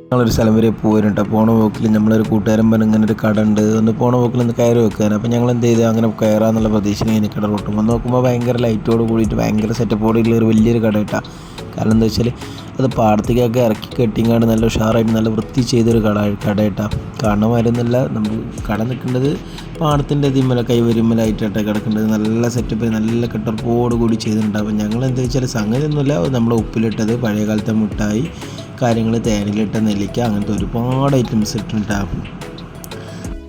ഞങ്ങളൊരു സ്ഥലം വരെ പോയിട്ട് പോണ പോക്കിൽ നമ്മളൊരു കൂട്ടുകാരൻ പറഞ്ഞ് ഇങ്ങനെ ഒരു കട ഉണ്ട്, ഒന്ന് പോണ പോക്കിൽ ഒന്ന് കയറി വെക്കാൻ. അപ്പോൾ ഞങ്ങൾ എന്ത് ചെയ്ത് അങ്ങനെ കയറാന്നുള്ള പ്രതീക്ഷയിൽ നിൽക്കട റോട്ടുമ്പോൾ നോക്കുമ്പോൾ ഭയങ്കര ലൈറ്റോട് കൂടിയിട്ട് ഭയങ്കര സെറ്റപ്പോടുള്ള ഒരു വലിയൊരു കട ഇട്ടാ. കാരണം എന്താ വെച്ചാൽ അത് പാടത്തേക്കൊക്കെ ഇറക്കി കെട്ടിങ്ങാണ്ട് നല്ല ഉഷാറായിട്ട് നല്ല വൃത്തി ചെയ്തൊരു കട ഇട്ടാ. കാണുമായിരുന്നില്ല നമ്മൾ കട നിൽക്കേണ്ടത് പാടത്തിൻ്റെ ഇതിന്മേലെ കൈവരുമ്മലായിട്ടാണ് കിടക്കേണ്ടത്. നല്ല സെറ്റപ്പ് നല്ല കെട്ടറപ്പോട് കൂടി ചെയ്തിട്ടുണ്ട്. അപ്പോൾ ഞങ്ങൾ എന്താ വെച്ചാൽ സംഗതിയൊന്നുമില്ല, നമ്മൾ ഉപ്പിലിട്ടത് പഴയ കാലത്തെ മിഠായി കാര്യങ്ങൾ, തേനിലിട്ട നെല്ലിക്ക, അങ്ങനത്തെ ഒരുപാട് ഐറ്റംസ് ഇട്ടിട്ടാണ്.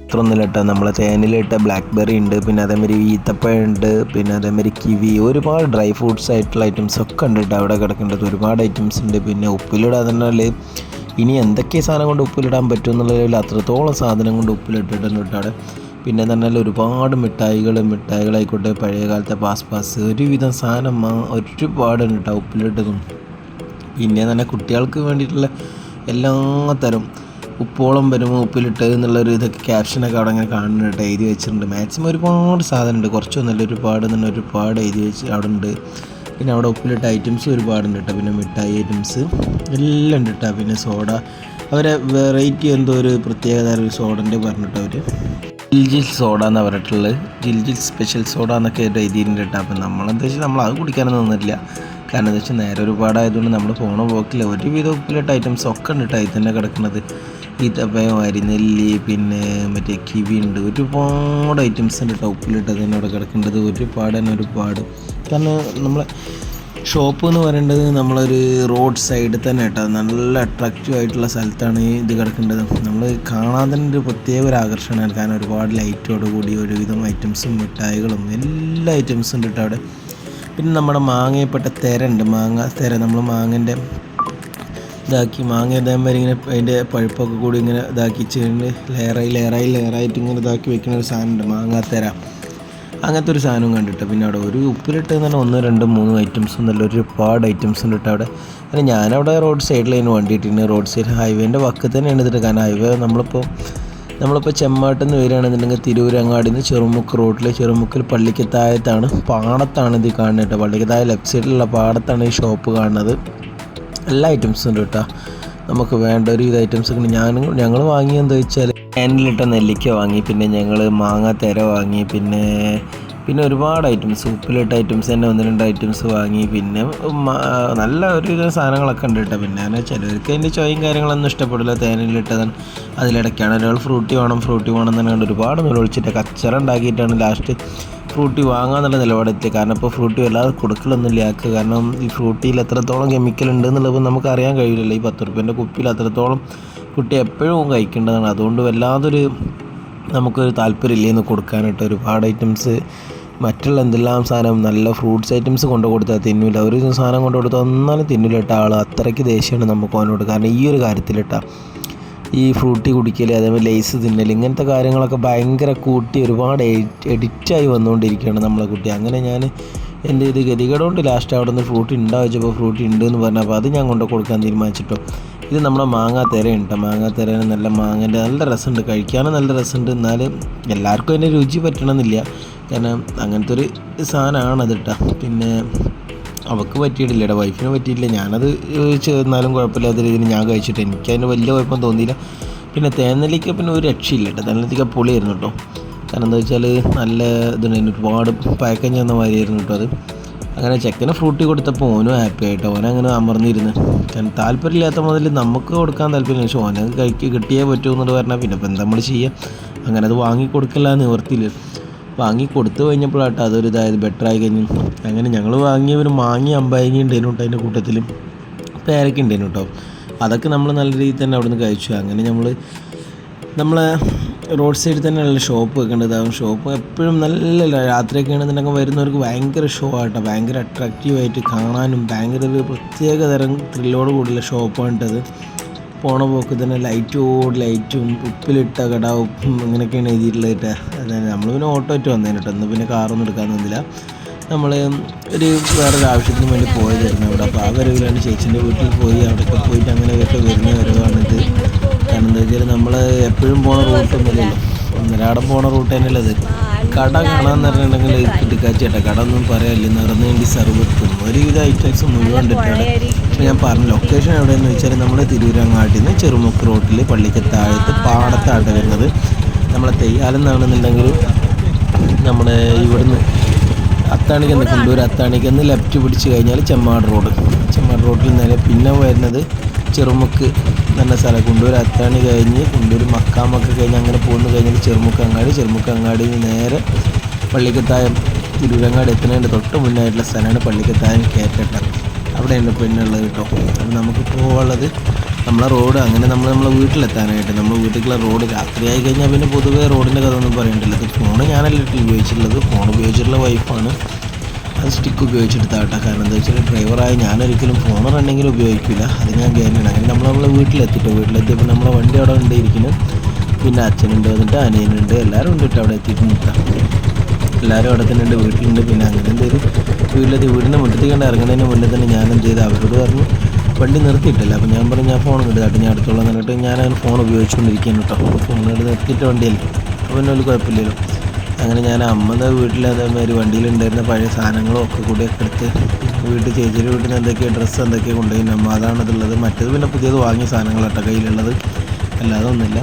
അത്രയൊന്നുമില്ല കേട്ടോ, നമ്മളെ തേനിലിട്ട ബ്ലാക്ക് ബെറി ഉണ്ട്, പിന്നെ അതേമാതിരി ഈത്തപ്പഴം ഉണ്ട്, പിന്നെ അതേമാതിരി കിവി, ഒരുപാട് ഡ്രൈ ഫ്രൂട്ട്സ് ആയിട്ടുള്ള ഐറ്റംസ് ഒക്കെ ഉണ്ട് കേട്ടോ അവിടെ കിടക്കേണ്ടത്. ഒരുപാട് ഐറ്റംസ് ഉണ്ട്. പിന്നെ ഉപ്പിലിടാൻ തന്നെ ഇനി എന്തൊക്കെ സാധനം കൊണ്ട് ഉപ്പിലിടാൻ പറ്റും എന്നുള്ളതിൽ അത്രത്തോളം സാധനം കൊണ്ട് ഉപ്പിലിട്ടിട്ടുണ്ട് കേട്ടോ അവിടെ. പിന്നെ തന്നെ ഒരുപാട് മിഠായികളായിക്കോട്ടെ, പഴയ കാലത്തെ പാസ് ഒരുവിധം സാധനം ഒരുപാടുണ്ട് കേട്ടോ ഉപ്പിലിട്ടതും. പിന്നെ തന്നെ കുട്ടികൾക്ക് വേണ്ടിയിട്ടുള്ള എല്ലാ തരം ഉപ്പോളം വരുമ്പോൾ ഉപ്പിലിട്ട് എന്നുള്ളൊരു ഇതൊക്കെ ക്യാപ്ഷനൊക്കെ അവിടെ അങ്ങനെ കാണുന്നുണ്ട്, എഴുതി വെച്ചിട്ടുണ്ട്. മാക്സിമം ഒരുപാട് സാധനമുണ്ട്, കുറച്ചൊന്നുമല്ല ഒരുപാട് എഴുതി വെച്ച് അവിടെ ഉണ്ട്. പിന്നെ അവിടെ ഉപ്പിലിട്ട ഐറ്റംസ് ഒരുപാടുണ്ട് കേട്ടോ. പിന്നെ മിഠായി ഐറ്റംസ് എല്ലാം ഉണ്ട് കേട്ടോ. പിന്നെ സോഡ, അവരെ വെറൈറ്റി എന്തോ ഒരു പ്രത്യേകത ഒരു സോഡൻ്റെ പറഞ്ഞിട്ട് അവർ ജിൽ സോഡ എന്നാണ് പറഞ്ഞിട്ടുള്ളത്. ജിൽ സ്പെഷ്യൽ സോഡ എന്നൊക്കെ എഴുതിയിട്ടുണ്ട് കേട്ടോ. അപ്പം നമ്മളെന്താ വെച്ചാൽ നമ്മൾ അത് കുടിക്കാനൊന്നും നിന്നില്ല. കാരണം എന്താ വെച്ചാൽ നേരെ ഒരുപാടായതുകൊണ്ട് നമ്മൾ പോണ പോക്കില്ല ഒരുവിധം ഉപ്പിലിട്ട ഐറ്റംസ് ഒക്കെ ഉണ്ട് കേട്ടോ അതിൽ തന്നെ കിടക്കുന്നത്. ഈത്തപ്പഴം, അരിനെല്ലി, പിന്നെ മറ്റേ കിവി ഉണ്ട്, ഒരുപാട് ഐറ്റംസ് ഉണ്ട് കേട്ടോ ഉപ്പിലിട്ടത് തന്നെ അവിടെ കിടക്കേണ്ടത്. ഒരുപാട് കാരണം നമ്മളെ ഷോപ്പ് എന്ന് പറയേണ്ടത് നമ്മളൊരു റോഡ് സൈഡിൽ തന്നെ കേട്ടോ, നല്ല അട്രാക്റ്റീവ് ആയിട്ടുള്ള സ്ഥലത്താണ് ഇത് കിടക്കേണ്ടത്. നമ്മൾ കാണാൻ തന്നെ ഒരു പ്രത്യേക ഒരു ആകർഷണമാണ്. കാരണം ഒരുപാട് ലൈറ്റോട് കൂടി ഒരുവിധം ഐറ്റംസും മിഠായികളും എല്ലാ ഐറ്റംസും ഉണ്ട് കേട്ടോ അവിടെ. പിന്നെ നമ്മുടെ മാങ്ങയപ്പെട്ട ഉണ്ട്, മാങ്ങ തെര, നമ്മൾ മാങ്ങൻ്റെ ഇതാക്കി മാങ്ങ ഇതേമാതിരി ഇങ്ങനെ അതിൻ്റെ പഴുപ്പൊക്കെ കൂടി ഇങ്ങനെ ഇതാക്കി ചെയ്യുന്നുണ്ട്, ലെയറായിട്ട് ഇങ്ങനെ ഇതാക്കി വെക്കുന്ന ഒരു സാധനമുണ്ട്, മാങ്ങാത്തേര. അങ്ങനത്തെ ഒരു സാധനവും കണ്ടിട്ട്. പിന്നെ അവിടെ ഒരു ഉപ്പിലിട്ട് തന്നെ 1, 2, 3 ഐറ്റംസ് ഒന്നുമല്ല, ഒരുപാട് ഐറ്റംസ് ഉണ്ട് കേട്ടോ അവിടെ. അങ്ങനെ ഞാനവിടെ റോഡ് സൈഡിലായിരുന്നു വണ്ടി ഇട്ടിട്ടുണ്ട്. റോഡ് സൈഡ് ഹൈവേൻ്റെ വക്കത്ത് തന്നെയാണ് ഇതിട്ട്. കാരണം ഹൈവേ നമ്മളിപ്പോൾ ചെമ്മാട്ടിൽ നിന്ന് വരികയാണെന്നുണ്ടെങ്കിൽ തിരൂരങ്ങാടിയിൽ നിന്ന് ചെറുമുക്കിൽ പള്ളിക്ക് താഴത്താണ്, പാടത്താണ് ഇത് കാണുന്നത് കേട്ടോ. പള്ളിക്ക് താഴെ ലെഫ്റ്റ് സൈഡിലുള്ള പാടത്താണ് ഈ ഷോപ്പ് കാണുന്നത്. എല്ലാ ഐറ്റംസും ഉണ്ട് കേട്ടോ, നമുക്ക് വേണ്ട ഒരു ഇത് ഐറ്റംസ് ഒക്കെ. ഞങ്ങൾ വാങ്ങിയെന്താ വെച്ചാൽ തേനിലിട്ട നെല്ലിക്ക വാങ്ങി, പിന്നെ ഞങ്ങൾ മാങ്ങാത്തേര വാങ്ങി, പിന്നെ ഒരുപാട് ഐറ്റംസ് ഉപ്പിലിട്ട ഐറ്റംസ് തന്നെ 1, 2 ഐറ്റംസ് വാങ്ങി. പിന്നെ നല്ല ഒരുവിധം സാധനങ്ങളൊക്കെ ഉണ്ട് കേട്ടോ. പിന്നെ ചിലർക്ക് അതിൻ്റെ ചോയും കാര്യങ്ങളൊന്നും ഇഷ്ടപ്പെടില്ല, തേനിലിട്ടതാണ്. അതിലിടയ്ക്കാണ് ഒരാൾ ഫ്രൂട്ടി വേണം എന്ന് കണ്ട് ഒരുപാട് വിളിച്ചിട്ട് കച്ചറ ഉണ്ടാക്കിയിട്ടാണ് ലാസ്റ്റ് ഫ്രൂട്ടി വാങ്ങാന്നുള്ള നിലപാടെത്തി. കാരണം ഇപ്പോൾ ഫ്രൂട്ടി വല്ലാതെ കൊടുക്കലൊന്നുമില്ല ആൾക്ക്. കാരണം ഈ ഫ്രൂട്ടിയിൽ എത്രത്തോളം കെമിക്കൽ ഉണ്ട് എന്നുള്ളത് നമുക്ക് അറിയാൻ കഴിയില്ലല്ലോ. ഈ 10 റുപ്യേൻ്റെ കുപ്പിയിൽ അത്രത്തോളം കുട്ടി എപ്പോഴും കഴിക്കേണ്ടതാണ്. അതുകൊണ്ട് വല്ലാതൊരു നമുക്കൊരു താല്പര്യമില്ലേന്ന് കൊടുക്കാനായിട്ട്. ഒരുപാട് ഐറ്റംസ് മറ്റുള്ള എന്തെല്ലാം സാധനം നല്ല ഫ്രൂട്ട്സ് ഐറ്റംസ് കൊണ്ടു കൊടുത്താൽ തിന്നില്ല. ഒരു സാധനം കൊണ്ടു കൊടുത്താൽ ഒന്നാലും തിന്നില്ല ആൾ. അത്രയ്ക്ക് ദേഷ്യമാണ് നമുക്ക് അവനോട്. കാരണം ഈ ഒരു കാര്യത്തിലിട്ടാ ഈ ഫ്രൂട്ടി കുടിക്കൽ, അതേപോലെ ലേസ് തിന്നൽ, ഇങ്ങനത്തെ കാര്യങ്ങളൊക്കെ ഭയങ്കര കൂട്ടി ഒരുപാട് എഡിറ്റായി വന്നുകൊണ്ടിരിക്കുകയാണ് നമ്മളെ കുട്ടി. അങ്ങനെ ഞാൻ എൻ്റെ ഇത് ഗതികേടുകൊണ്ട് ലാസ്റ്റ് അവിടെ നിന്ന് ഫ്രൂട്ടി ഉണ്ടാവിച്ചപ്പോൾ ഫ്രൂട്ടി ഉണ്ട് എന്ന് പറഞ്ഞപ്പോൾ അത് ഞാൻ കൊണ്ടു കൊടുക്കാൻ തീരുമാനിച്ചിട്ടോ. ഇത് നമ്മുടെ മാങ്ങാത്തേരയുണ്ട്. മാങ്ങാത്തേരന് നല്ല മാങ്ങേൻ്റെ നല്ല രസമുണ്ട്, കഴിക്കാനും നല്ല രസമുണ്ട്. എന്നാൽ എല്ലാവർക്കും അതിൻ്റെ രുചി പറ്റണമെന്നില്ല. കാരണം അങ്ങനത്തെ ഒരു സാധനമാണ് അത് കേട്ടോ. പിന്നെ അവൾക്ക് പറ്റിയിട്ടില്ല, വൈഫിന് പറ്റിയിട്ടില്ല. ഞാനത് എന്നാലും കുഴപ്പമില്ലാത്ത രീതിയിൽ ഞാൻ കഴിച്ചിട്ട് എനിക്കതിന് വലിയ കുഴപ്പം തോന്നിയില്ല. പിന്നെ തേനെല്ലിക്ക പിന്നെ ഒരു രക്ഷയില്ല കേട്ടോ, തേനെല്ലിക്ക പൊളിയായിരുന്നു കേട്ടോ. കാരണം എന്താ വെച്ചാൽ നല്ല ഇതുണ്ടായിരുന്നു, ഒരുപാട് പഴക്കം ചെന്ന മാതിരിയായിരുന്നു കേട്ടോ അത്. അങ്ങനെ ചെക്കന് ഫ്രൂട്ടി കൊടുത്തപ്പോൾ ഓനും ഹാപ്പി ആയിട്ടോ, ഓനങ്ങനെ അമർന്നിരുന്നു. കാരണം താല്പര്യമില്ലാത്ത മുതൽ നമുക്ക് കൊടുക്കാൻ താല്പര്യം, പക്ഷേ ഓനെ കിട്ടിയേ പറ്റൂ എന്നുള്ളത് പറഞ്ഞാൽ പിന്നെ ഇപ്പം എന്താ നമ്മൾ ചെയ്യുക. അങ്ങനെ അത് വാങ്ങിക്കൊടുക്കില്ല നിവർത്തിയില്ല. വാങ്ങി കൊടുത്തു കഴിഞ്ഞപ്പോഴാട്ടോ അതൊരു ഇതായത് ബെറ്ററായി കഴിഞ്ഞു. അങ്ങനെ ഞങ്ങൾ വാങ്ങിയവർ മാങ്ങി അമ്പായങ്ങി ഉണ്ടായിരുന്നു കേട്ടോ, അതിൻ്റെ കൂട്ടത്തിൽ പേരയ്ക്ക ഉണ്ടായിരുന്നു കേട്ടോ. അതൊക്കെ നമ്മൾ നല്ല രീതിയിൽ തന്നെ അവിടെ നിന്ന് കഴിച്ചു. അങ്ങനെ നമ്മളെ റോഡ് സൈഡിൽ തന്നെയുള്ള ഷോപ്പ് വെക്കേണ്ടതാകും. ഷോപ്പ് എപ്പോഴും നല്ല രാത്രിയൊക്കെ ആണെന്നുണ്ടെങ്കിൽ വരുന്നവർക്ക് ഭയങ്കര ഷോ ആട്ടോ, ഭയങ്കര അട്രാക്റ്റീവായിട്ട് കാണാനും ഭയങ്കര ഒരു പ്രത്യേക തരം ത്രില്ലോട് കൂടിയുള്ള ഷോപ്പാണിട്ടത്. പോണ പോക്ക് തന്നെ ലൈറ്റും ഉപ്പിലിട്ട കട ഉപ്പും അങ്ങനെയൊക്കെയാണ് എഴുതിയിട്ടുള്ളത് കേട്ടോ. അതായത് നമ്മൾ പിന്നെ ഓട്ടോ ആയിട്ട് വന്നേനെ കേട്ടോ. ഇന്ന് പിന്നെ കാറൊന്നും എടുക്കാൻ നിന്നില്ല. നമ്മൾ വേറൊരു ആവശ്യത്തിന് വേണ്ടി പോയതായിരുന്നു അവിടെ. അപ്പോൾ ആ വരവിലാണ് ചേച്ചീൻ്റെ വീട്ടിൽ പോയി. അവിടെയൊക്കെ പോയിട്ട് അങ്ങനെയൊക്കെ വരുന്ന വരവാണിത്. കാരണം എന്താ വെച്ചാൽ നമ്മൾ എപ്പോഴും പോണ റൂട്ടൊന്നുമില്ലല്ലോ, ഒന്നരാടം പോണ റൂട്ട് തന്നെയല്ലേ അത്. കട കാണാമെന്ന് പറഞ്ഞിട്ടുണ്ടെങ്കിൽ കിട്ടിക്കാച്ചേട്ടാ, കട ഒന്നും പറയാനില്ല. നിറഞ്ഞു വേണ്ടി സർവത്തും ഒരുവിധ ഐറ്റംസ് മുഴുവൻ ഇട്ടിട്ടാണ്. അപ്പോൾ ഞാൻ പറഞ്ഞു ലൊക്കേഷൻ എവിടെയെന്ന് വെച്ചാൽ നമ്മുടെ തിരൂരങ്ങാട്ടിൽ നിന്ന് ചെറുമുക്ക് റോട്ടിൽ പള്ളിക്ക് താഴത്ത് പാടത്തായിട്ട് വരുന്നത്. നമ്മളെ തെയ്യാലെന്നാണെന്നുണ്ടെങ്കിൽ നമ്മുടെ ഇവിടുന്ന് അത്താണിക്കെന്ന് കൊണ്ടൂർ അത്താണിക്കെന്ന് ലെഫ്റ്റ് പിടിച്ച് കഴിഞ്ഞാൽ ചെമ്മാട് റോഡിൽ നേരെ പിന്നെ വരുന്നത് ചെറുമുക്ക് എന്ന സ്ഥലം. കൊണ്ടൂർ അത്താണി കഴിഞ്ഞ് കൊണ്ടൂർ മക്കാമൊക്കെ കഴിഞ്ഞ് അങ്ങനെ പോകുന്നു കഴിഞ്ഞാൽ ചെറുമുക്കങ്ങാടി നേരെ പള്ളിക്കത്തായം തിരൂരങ്ങാടി എത്തുന്നതിൻ്റെ തൊട്ട് മുന്നായിട്ടുള്ള സ്ഥലമാണ് പള്ളിക്കത്തായം കേറ്റട്ട. അവിടെയാണ് പിന്നുള്ളത് കേട്ടോ. അപ്പോൾ നമുക്ക് പോകാനുള്ളത് നമ്മളെ റോഡ് അങ്ങനെ നമ്മളെ വീട്ടിലെത്താനായിട്ട് നമ്മൾ വീട്ടിലേക്കുള്ള റോഡ് രാത്രിയായി കഴിഞ്ഞാൽ പിന്നെ പൊതുവേ റോഡിൻ്റെ കഥ ഒന്നും പറയേണ്ടില്ല. ഇത് ഫോണ് ഞാനല്ല ഉപയോഗിച്ചിട്ടുള്ളത്, ഫോൺ ഉപയോഗിച്ചിട്ടുള്ള വൈഫാണ്. അത് സ്റ്റിക്ക് ഉപയോഗിച്ചെടുത്താട്ടെ. കാരണം എന്താ വെച്ചാൽ ഡ്രൈവറായി ഞാനൊരിക്കലും ഫോൺ റണ്ണിങ്ങിൽ ഉപയോഗിക്കില്ല, അത് ഞാൻ കയറിയാണ്. അങ്ങനെ നമ്മളെ വീട്ടിലെത്തിയപ്പോൾ നമ്മളെ വണ്ടി അവിടെ ഉണ്ട് ഇരിക്കുന്നു. പിന്നെ അച്ഛനുണ്ട്, എന്നിട്ട് അനിയനുണ്ട്, എല്ലാവരും ഉണ്ട് കേട്ടോ. അവിടെ എത്തിയിട്ട് നിൽക്കാം, എല്ലാവരും അവിടെ തന്നെ ഉണ്ട്, വീട്ടിലുണ്ട്. പിന്നെ അങ്ങനെ എന്തെങ്കിലും വീടിൻ്റെ മുറ്റത്തേക്ക് കണ്ട് ഇറങ്ങുന്നതിന് മുന്നേ തന്നെ ഞാൻ എന്ത് ചെയ്ത് അവരോട് പറഞ്ഞു വണ്ടി നിർത്തിയിട്ടില്ല. അപ്പോൾ ഞാൻ പറഞ്ഞു ഞാൻ ഫോൺ ഇടുതാട്ടെ, ഞാൻ അടുത്തോളം എന്നിട്ട് ഞാൻ ഫോൺ ഉപയോഗിച്ചുകൊണ്ടിരിക്കുകയാണ് കേട്ടോ. ഫോൺ നിർത്തിയിട്ട് വണ്ടിയല്ലേ, അപ്പോൾ പിന്നെ ഒരു കുഴപ്പമില്ലല്ലോ. അങ്ങനെ ഞാൻ അമ്മയുടെ വീട്ടിൽ അതേമാതിരി വണ്ടിയിലുണ്ടായിരുന്ന പഴയ സാധനങ്ങളും ഒക്കെ കൂടിയൊക്കെ എടുത്ത് ചേച്ചിയുടെ വീട്ടിൽ നിന്ന് എന്തൊക്കെയാണ് ഡ്രസ്സ് എന്തൊക്കെയാണ് കൊണ്ടുപോയി അമ്മ അതാണതുള്ളത്. മറ്റേത് പിന്നെ പുതിയത് വാങ്ങിയ സാധനങ്ങളാട്ടോ കയ്യിലുള്ളത്, അല്ലാതെ ഒന്നുമില്ല.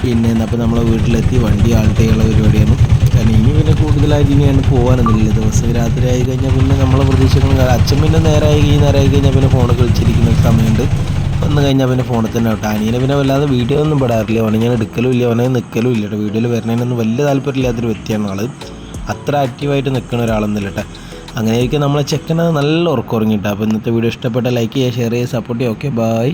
പിന്നെ അപ്പോൾ നമ്മളെ വീട്ടിലെത്തി വണ്ടി ആൾട്ട് ചെയ്യാനുള്ള പരിപാടിയാണ്. കാരണം ഇനി പിന്നെ കൂടുതലായിട്ട് ഇനിയാണ് പോകാനൊന്നുമില്ല. ദിവസം രാത്രി ആയി കഴിഞ്ഞാൽ പിന്നെ നമ്മളെ പ്രതീക്ഷകളും അച്ഛൻ പിന്നെ നേരമായി കഴിഞ്ഞാൽ പിന്നെ ഫോൺ കളിച്ചിരിക്കുന്ന സമയമുണ്ട്. വന്നു കഴിഞ്ഞാൽ പിന്നെ ഫോണിൽ തന്നെ ആവട്ടെ. അനിയനെ പിന്നെ വല്ലാതെ വീഡിയോ ഒന്നും പെടാറില്ല, അവനെ ഞാൻ എടുക്കലും ഇല്ല, അവനെ നിൽക്കലും ഇല്ല കേട്ടോ. വീഡിയോയിൽ വരുന്നതിനൊന്നും വലിയ താല്പര്യമില്ലാത്തൊരു വ്യക്തിയാണ് ആൾ, അത്ര ആക്റ്റീവായിട്ട് നിൽക്കുന്ന ഒരാളൊന്നുമില്ല കേട്ടോ. അങ്ങനെയൊക്കെ നമ്മളെ ചെക്കനത് നല്ല ഉറക്കം ഉറങ്ങിയിട്ടാണ്. അപ്പോൾ ഇന്നത്തെ വീഡിയോ ഇഷ്ടപ്പെട്ട ലൈക്ക് ചെയ്യുക, ഷെയർ ചെയ്യുക, സപ്പോർട്ട് ചെയ്യുക. Okay, by.